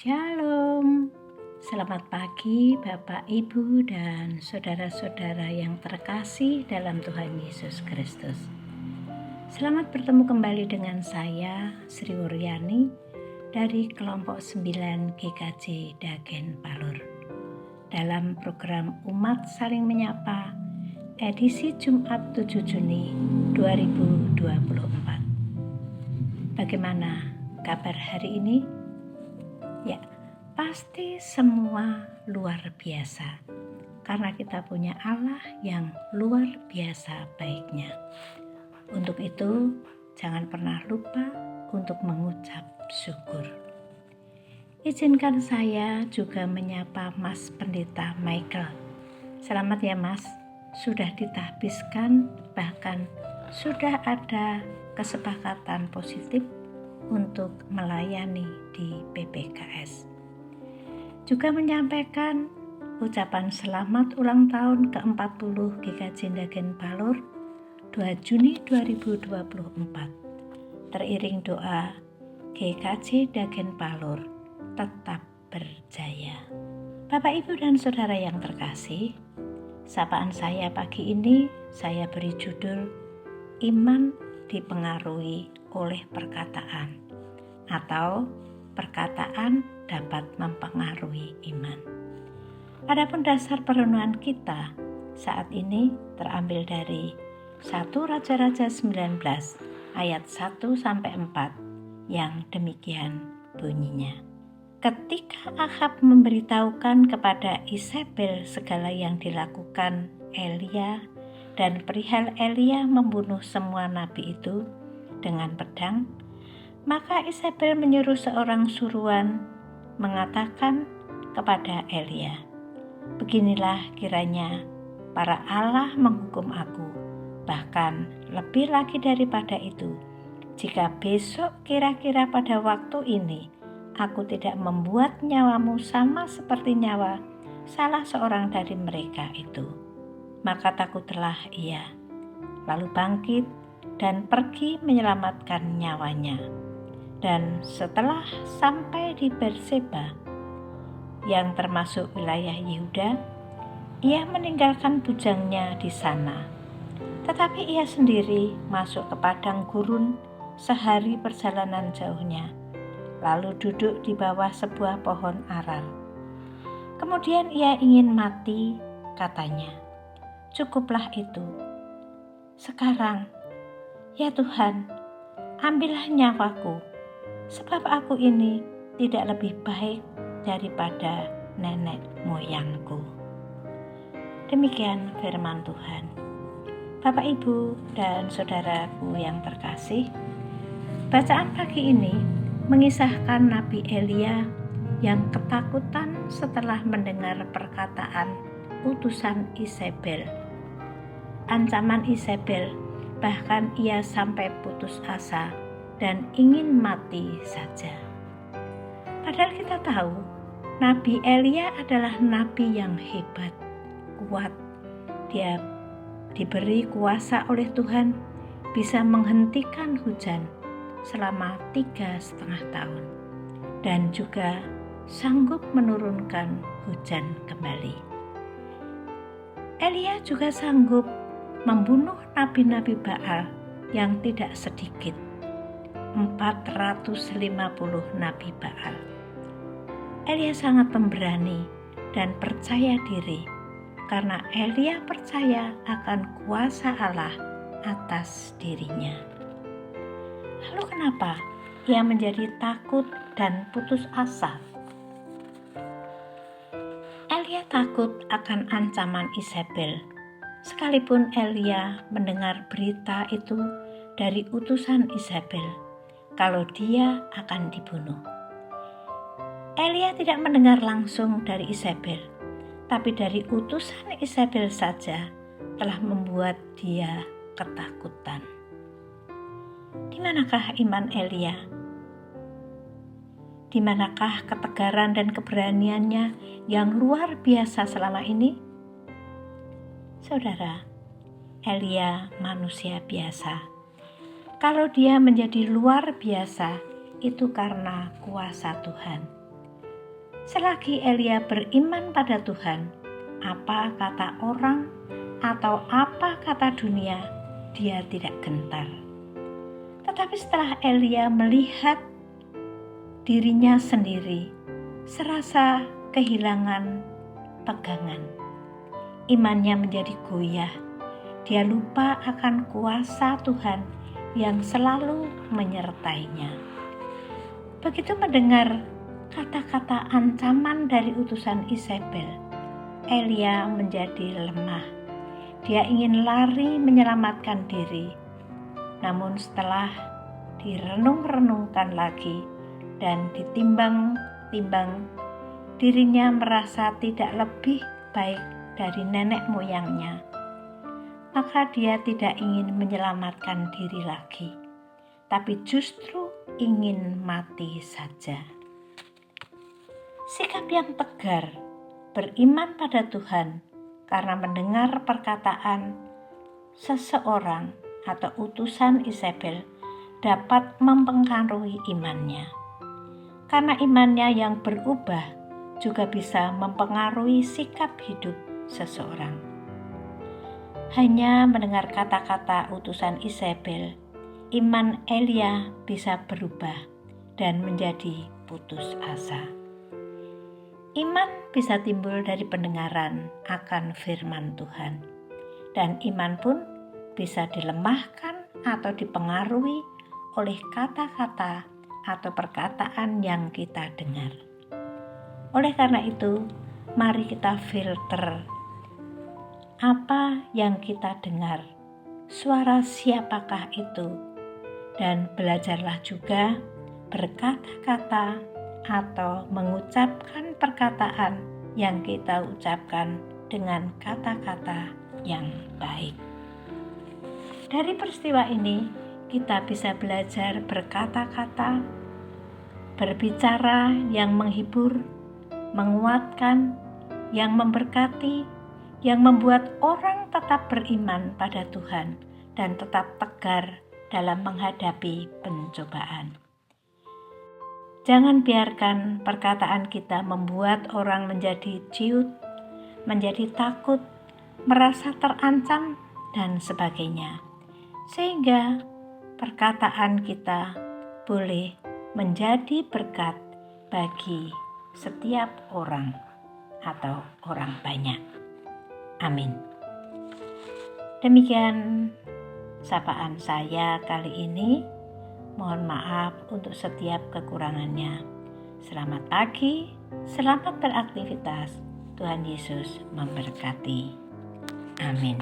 Shalom, selamat pagi Bapak, Ibu, dan saudara-saudara yang terkasih dalam Tuhan Yesus Kristus. Selamat bertemu kembali dengan saya, Sri Wuryani, dari kelompok 9 GKJ Dagen Palur. Dalam program Umat Saling Menyapa, edisi Jumat 7 Juni 2024. Bagaimana kabar hari ini? Ya, pasti semua luar biasa, karena kita punya Allah yang luar biasa baiknya. Untuk itu, jangan pernah lupa untuk mengucap syukur. Izinkan saya juga menyapa Mas Pendeta Michael. Selamat ya Mas, sudah ditahbiskan, bahkan sudah ada kesepakatan positif untuk melayani di PPKS. Juga menyampaikan ucapan selamat ulang tahun ke-40 GKJ Dagen Palur 2 Juni 2024. Teriring doa GKJ Dagen Palur tetap berjaya. Bapak, Ibu, dan saudara yang terkasih, sapaan saya pagi ini saya beri judul Iman dipengaruhi oleh perkataan, atau perkataan dapat mempengaruhi iman. Adapun dasar perenungan kita saat ini terambil dari 1 Raja-Raja 19 ayat 1-4 yang demikian bunyinya. Ketika Ahab memberitahukan kepada Isabel segala yang dilakukan Elia dan perihal Elia membunuh semua nabi itu dengan pedang, maka Isabel menyuruh seorang suruhan mengatakan kepada Elia, "Beginilah kiranya para Allah menghukum aku, bahkan lebih lagi daripada itu, jika besok kira-kira pada waktu ini aku tidak membuat nyawamu sama seperti nyawa salah seorang dari mereka itu." Maka takutlah ia, lalu bangkit dan pergi menyelamatkan nyawanya. Dan setelah sampai di Berseba, yang termasuk wilayah Yehuda, ia meninggalkan bujangnya di sana. Tetapi ia sendiri masuk ke padang gurun sehari perjalanan jauhnya, lalu duduk di bawah sebuah pohon aral. Kemudian ia ingin mati, katanya, "Cukuplah itu. Sekarang, ya Tuhan, ambillah nyawaku, sebab aku ini tidak lebih baik daripada nenek moyangku." Demikian firman Tuhan. Bapak, Ibu, dan saudaraku yang terkasih, bacaan pagi ini mengisahkan Nabi Elia yang ketakutan setelah mendengar perkataan utusan Isabel. Ancaman Isabel, bahkan ia sampai putus asa dan ingin mati saja. Padahal kita tahu Nabi Elia adalah nabi yang hebat, kuat. Dia diberi kuasa oleh Tuhan bisa menghentikan hujan selama 3,5 tahun dan juga sanggup menurunkan hujan kembali. Elia juga sanggup membunuh nabi-nabi Baal yang tidak sedikit, 450 nabi Baal. Elia sangat pemberani dan percaya diri karena Elia percaya akan kuasa Allah atas dirinya. Lalu kenapa ia menjadi takut dan putus asa? Elia takut akan ancaman Isabel. Sekalipun Elia mendengar berita itu dari utusan Isabel, kalau dia akan dibunuh. Elia tidak mendengar langsung dari Isabel, tapi dari utusan Isabel saja telah membuat dia ketakutan. Di manakah iman Elia? Di manakah ketegaran dan keberaniannya yang luar biasa selama ini? Saudara, Elia manusia biasa. Kalau dia menjadi luar biasa, itu karena kuasa Tuhan. Selagi Elia beriman pada Tuhan, apa kata orang atau apa kata dunia, dia tidak gentar. Tetapi setelah Elia melihat dirinya sendiri, serasa kehilangan pegangan, imannya menjadi goyah. Dia lupa akan kuasa Tuhan yang selalu menyertainya. Begitu mendengar kata-kata ancaman dari utusan Isabel, Elia menjadi lemah. Dia ingin lari menyelamatkan diri. Namun setelah direnung-renungkan lagi dan ditimbang-timbang, dirinya merasa tidak lebih baik dari nenek moyangnya. Maka dia tidak ingin menyelamatkan diri lagi, tapi justru ingin mati saja. Sikap yang tegar, beriman pada Tuhan karena mendengar perkataan seseorang atau utusan Isabel dapat mempengaruhi imannya. Karena imannya yang berubah juga bisa mempengaruhi sikap hidup seseorang. Hanya mendengar kata-kata utusan Isabel, iman Elia bisa berubah dan menjadi putus asa. Iman bisa timbul dari pendengaran akan firman Tuhan, dan iman pun bisa dilemahkan atau dipengaruhi oleh kata-kata atau perkataan yang kita dengar. Oleh karena itu, mari kita filter apa yang kita dengar, suara siapakah itu, dan belajarlah juga berkata-kata atau mengucapkan perkataan yang kita ucapkan dengan kata-kata yang baik. Dari peristiwa ini, kita bisa belajar berkata-kata, berbicara yang menghibur, menguatkan, yang memberkati, yang membuat orang tetap beriman pada Tuhan dan tetap tegar dalam menghadapi pencobaan. Jangan biarkan perkataan kita membuat orang menjadi ciut, menjadi takut, merasa terancam, dan sebagainya. Sehingga perkataan kita boleh menjadi berkat bagi setiap orang atau orang banyak. Amin. Demikian sapaan saya kali ini. Mohon maaf untuk setiap kekurangannya. Selamat pagi, selamat beraktivitas. Tuhan Yesus memberkati. Amin.